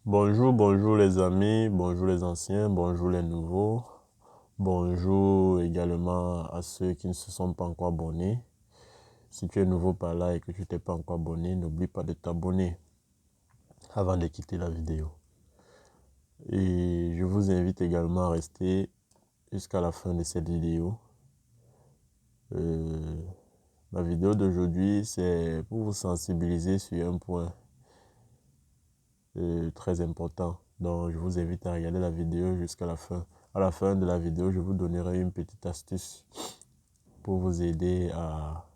Bonjour, bonjour les amis, bonjour les anciens, bonjour les nouveaux, bonjour également à ceux qui ne se sont pas encore abonnés. Si tu es nouveau par là et que tu t'es pas encore abonné, n'oublie pas de t'abonner avant de quitter la vidéo. Et je vous invite également à rester jusqu'à la fin de cette vidéo. La vidéo d'aujourd'hui, c'est pour vous sensibiliser sur un point très important. Donc, je vous invite à regarder la vidéo jusqu'à la fin. À la fin de la vidéo, je vous donnerai une petite astuce pour vous aider à...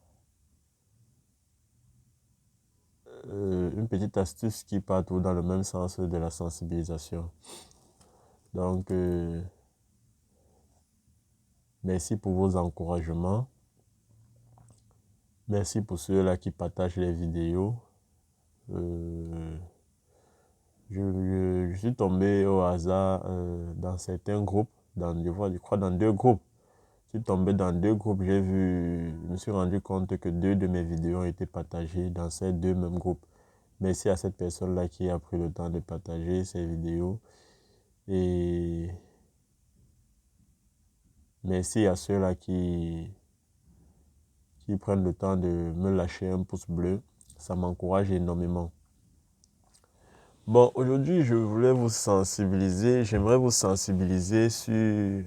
une petite astuce qui part tout dans le même sens de la sensibilisation. Donc, merci pour vos encouragements. Merci pour ceux-là qui partagent les vidéos. Je suis tombé au hasard dans certains groupes, je crois dans deux groupes. Je suis tombé dans deux groupes, je me suis rendu compte que deux de mes vidéos ont été partagées dans ces deux mêmes groupes. Merci à cette personne-là qui a pris le temps de partager ces vidéos. Et merci à ceux-là qui prennent le temps de me lâcher un pouce bleu. Ça m'encourage énormément. Bon, aujourd'hui, je voulais vous sensibiliser. J'aimerais vous sensibiliser sur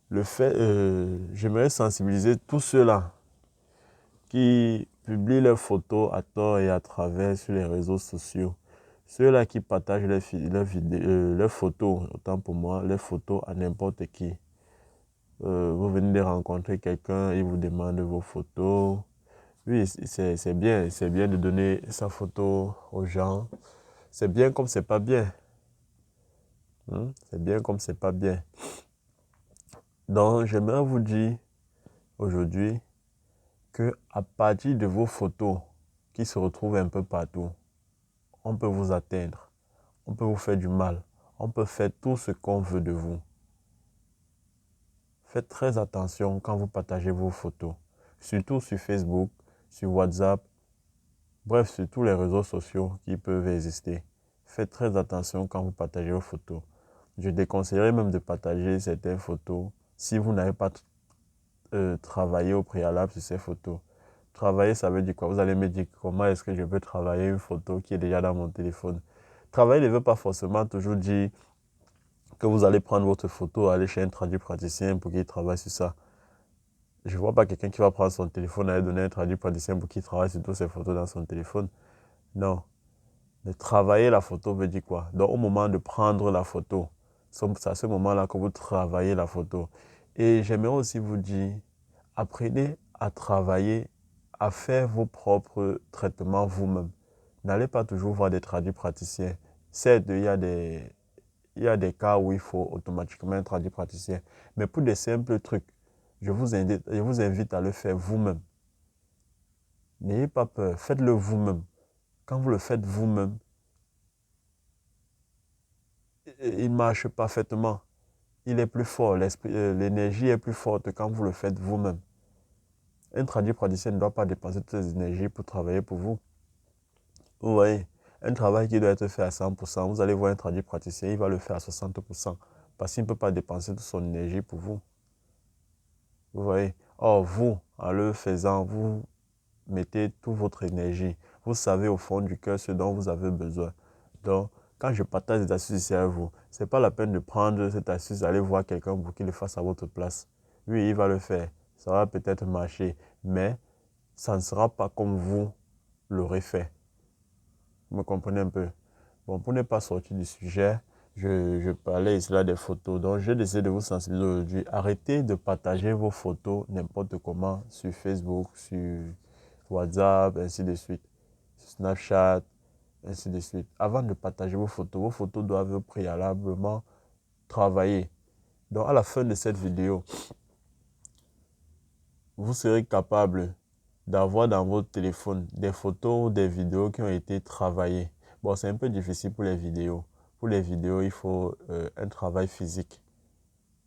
le fait... j'aimerais sensibiliser tous ceux-là qui publient leurs photos à tort et à travers sur les réseaux sociaux. Ceux-là qui partagent leurs photos, autant pour moi, leurs photos à n'importe qui. Vous venez de rencontrer quelqu'un, il vous demande vos photos. Oui, c'est bien de donner sa photo aux gens. C'est bien comme c'est pas bien. C'est bien comme c'est pas bien. Donc, j'aimerais vous dire aujourd'hui que à partir de vos photos qui se retrouvent un peu partout, on peut vous atteindre, on peut vous faire du mal, on peut faire tout ce qu'on veut de vous. Faites très attention quand vous partagez vos photos, surtout sur Facebook, sur WhatsApp, bref, sur tous les réseaux sociaux qui peuvent exister. Faites très attention quand vous partagez vos photos. Je déconseillerais même de partager certaines photos si vous n'avez pas travaillé au préalable sur ces photos. Travailler, ça veut dire quoi? Vous allez me dire comment est-ce que je peux travailler une photo qui est déjà dans mon téléphone. Travailler ne veut pas forcément toujours dire que vous allez prendre votre photo, aller chez un traduit praticien pour qu'il travaille sur ça. Je ne vois pas quelqu'un qui va prendre son téléphone et aller donner un traduit praticien pour qu'il travaille sur toutes ses photos dans son téléphone. Non. De travailler la photo veut dire quoi? Donc, au moment de prendre la photo, c'est à ce moment-là que vous travaillez la photo. Et j'aimerais aussi vous dire, apprenez à travailler, à faire vos propres traitements vous-même. N'allez pas toujours voir des traduits praticiens. Certes, il y a des cas où il faut automatiquement un traduit praticien. Mais pour des simples trucs, je vous invite à le faire vous-même. N'ayez pas peur, faites-le vous-même. Quand vous le faites vous-même, il marche parfaitement. Il est plus fort, l'énergie est plus forte quand vous le faites vous-même. Un traduit praticien ne doit pas dépenser toutes ses énergies pour travailler pour vous. Vous voyez, un travail qui doit être fait à 100%, vous allez voir un traduit praticien, il va le faire à 60%, parce qu'il ne peut pas dépenser toute son énergie pour vous. Vous voyez, or vous, en le faisant, vous mettez toute votre énergie. Vous savez au fond du cœur ce dont vous avez besoin. Donc, quand je partage des astuces ici à vous, ce n'est pas la peine de prendre cette astuce, aller voir quelqu'un pour qu'il le fasse à votre place. Oui, il va le faire. Ça va peut-être marcher, mais ça ne sera pas comme vous l'aurez fait. Vous me comprenez un peu? Bon, pour ne pas sortir du sujet, je parlais ici là des photos. Donc, j'ai décidé de vous sensibiliser aujourd'hui. Arrêtez de partager vos photos n'importe comment sur Facebook, sur WhatsApp, ainsi de suite, sur Snapchat, ainsi de suite. Avant de partager vos photos doivent préalablement travailler. Donc, à la fin de cette vidéo, vous serez capable d'avoir dans votre téléphone des photos ou des vidéos qui ont été travaillées. Bon, c'est un peu difficile pour les vidéos. Pour les vidéos, il faut un travail physique,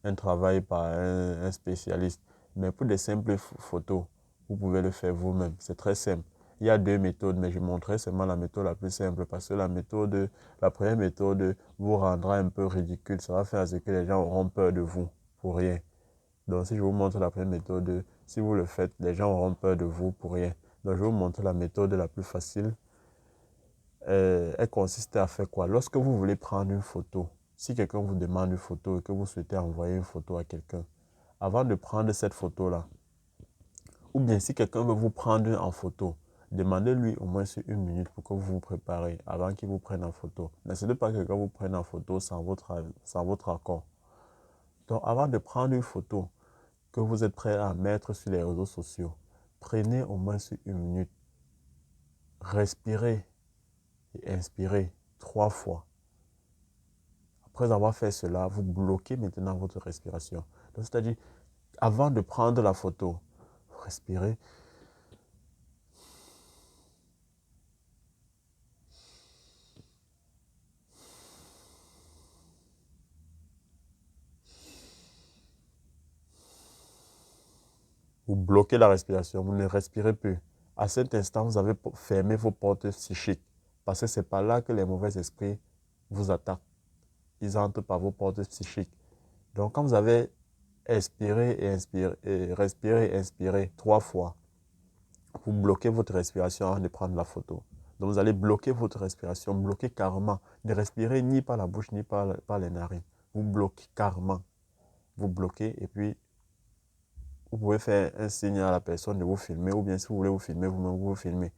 un travail par un spécialiste. Mais pour des simples photos, vous pouvez le faire vous-même. C'est très simple. Il y a deux méthodes, mais je montrerai seulement la méthode la plus simple parce que la première méthode vous rendra un peu ridicule. Ça va faire à ce que les gens auront peur de vous pour rien. Donc, si je vous montre la première méthode, si vous le faites, les gens auront peur de vous pour rien. Donc, je vais vous montrer la méthode la plus facile. Elle consiste à faire quoi? Lorsque vous voulez prendre une photo, si quelqu'un vous demande une photo et que vous souhaitez envoyer une photo à quelqu'un, avant de prendre cette photo-là, ou bien si quelqu'un veut vous prendre en photo, demandez-lui au moins sur 1 minute pour que vous vous préparez avant qu'il vous prenne en photo. N'essayez pas que quelqu'un vous prenne en photo sans votre accord. Donc, avant de prendre une photo que vous êtes prêt à mettre sur les réseaux sociaux, prenez au moins sur 1 minute, respirez et inspirez 3 fois. Après avoir fait cela, vous bloquez maintenant votre respiration. Donc, c'est-à-dire, avant de prendre la photo, vous respirez. Vous bloquez la respiration, vous ne respirez plus. À cet instant, vous avez fermé vos portes psychiques. Parce que c'est par là que les mauvais esprits vous attaquent. Ils entrent par vos portes psychiques. Donc, quand vous avez expiré et inspiré, et respiré et inspiré 3 fois, vous bloquez votre respiration avant de prendre la photo. Donc, vous allez bloquer votre respiration, bloquer carrément. Ne respirez ni par la bouche ni par les narines. Vous bloquez carrément. Vous bloquez et puis vous pouvez faire un signe à la personne de vous filmer ou bien si vous voulez vous filmer, vous-même vous filmez.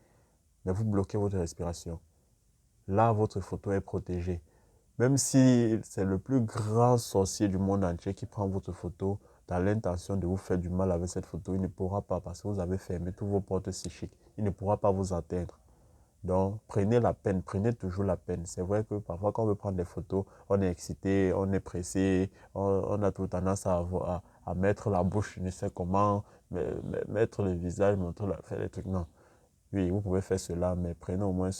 Mais vous bloquez votre respiration. Là, votre photo est protégée. Même si c'est le plus grand sorcier du monde entier qui prend votre photo dans l'intention de vous faire du mal avec cette photo, il ne pourra pas parce que vous avez fermé toutes vos portes psychiques. Il ne pourra pas vous atteindre. Donc, prenez la peine, prenez toujours la peine. C'est vrai que parfois, quand on veut prendre des photos, on est excité, on est pressé, on a tout tendance à mettre la bouche, je ne sais comment, mettre le visage, faire des trucs. Non. Oui, vous pouvez faire cela, mais prenez au moins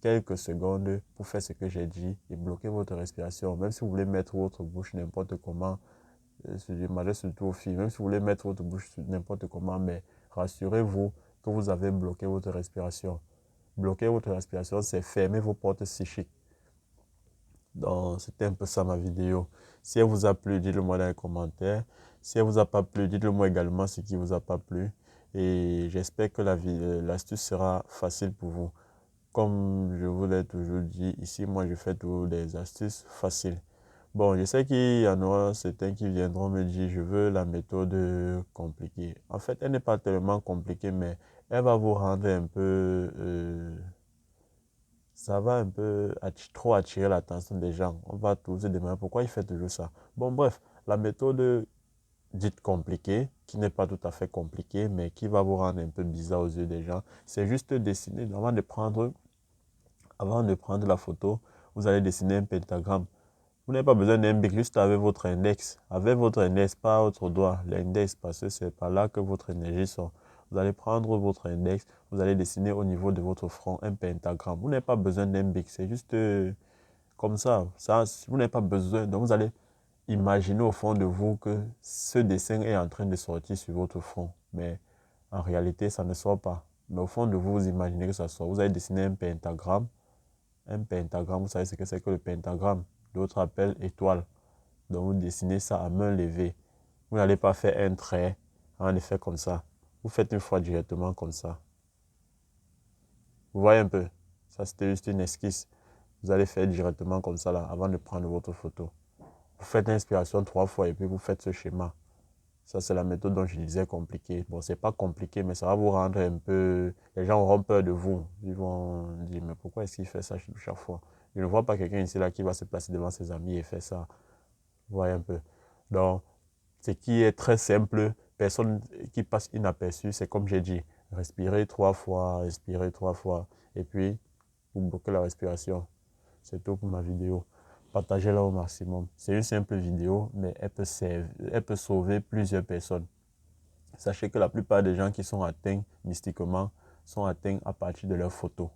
quelques secondes pour faire ce que j'ai dit et bloquer votre respiration. Même si vous voulez mettre votre bouche n'importe comment, je demandais surtout aux filles, même si vous voulez mettre votre bouche n'importe comment, mais rassurez-vous que vous avez bloqué votre respiration. Bloquer votre respiration, c'est fermer vos portes psychiques. Donc, c'était un peu ça ma vidéo. Si elle vous a plu, dites-le moi dans les commentaires. Si elle vous a pas plu, dites-le moi également ce qui vous a pas plu. Et j'espère que l'astuce sera facile pour vous. Comme je vous l'ai toujours dit, ici, moi, je fais toujours des astuces faciles. Bon, je sais qu'il y en aura certains qui viendront me dire, je veux la méthode compliquée. En fait, elle n'est pas tellement compliquée, mais elle va vous rendre un peu... ça va un peu trop attirer l'attention des gens. On va tous se demander pourquoi il fait toujours ça. Bon, bref, la méthode dite compliquée, qui n'est pas tout à fait compliquée, mais qui va vous rendre un peu bizarre aux yeux des gens, c'est juste dessiner. Avant de prendre la photo, vous allez dessiner un pentagramme. Vous n'avez pas besoin d'un bic, juste avec votre index. Avec votre index, pas votre doigt, l'index, parce que c'est par là que votre énergie sort. Vous allez prendre votre index, vous allez dessiner au niveau de votre front un pentagramme. Vous n'avez pas besoin d'un bic, c'est juste comme ça. Vous n'avez pas besoin. Donc vous allez imaginer au fond de vous que ce dessin est en train de sortir sur votre front. Mais en réalité, ça ne sort pas. Mais au fond de vous, vous imaginez que ça sort. Vous allez dessiner un pentagramme. Un pentagramme, vous savez ce que c'est que le pentagramme. D'autres appellent étoile. Donc vous dessinez ça à main levée. Vous n'allez pas faire un trait, en effet comme ça. Vous faites une fois directement comme ça. Vous voyez un peu? Ça, c'était juste une esquisse. Vous allez faire directement comme ça là, avant de prendre votre photo. Vous faites l'inspiration 3 fois et puis vous faites ce schéma. Ça, c'est la méthode dont je disais compliquée. Bon, c'est pas compliqué, mais ça va vous rendre un peu... Les gens auront peur de vous. Ils vont dire, mais pourquoi est-ce qu'il fait ça chaque fois? Je ne vois pas quelqu'un ici là qui va se placer devant ses amis et faire ça. Vous voyez un peu. Donc, ce qui est très simple, personne qui passe inaperçu, c'est comme j'ai dit, respirer 3 fois, et puis vous bloquez la respiration. C'est tout pour ma vidéo. Partagez-la au maximum. C'est une simple vidéo, mais elle peut sauver plusieurs personnes. Sachez que la plupart des gens qui sont atteints mystiquement sont atteints à partir de leurs photos.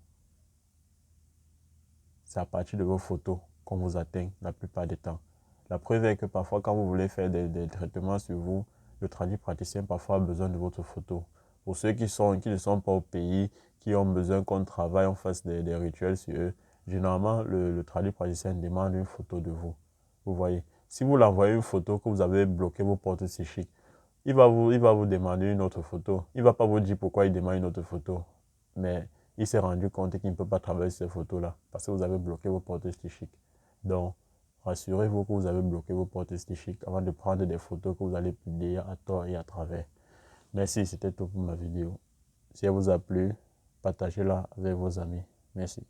C'est à partir de vos photos qu'on vous atteint la plupart des temps. La preuve est que parfois, quand vous voulez faire des traitements sur vous, le praticien parfois a besoin de votre photo Pour ceux qui ne sont pas au pays, qui ont besoin qu'on travaille, on fasse des rituels sur eux, généralement, le tradipraticien demande une photo de vous. Vous voyez, si vous l'envoyez une photo que vous avez bloqué vos portes psychiques, il va vous demander une autre photo. Il ne va pas vous dire pourquoi il demande une autre photo. Mais il s'est rendu compte qu'il ne peut pas travailler ces photos-là parce que vous avez bloqué vos portes psychiques. Donc, rassurez-vous que vous avez bloqué vos portes psychiques avant de prendre des photos que vous allez publier à tort et à travers. Merci, c'était tout pour ma vidéo. Si elle vous a plu, partagez-la avec vos amis. Merci.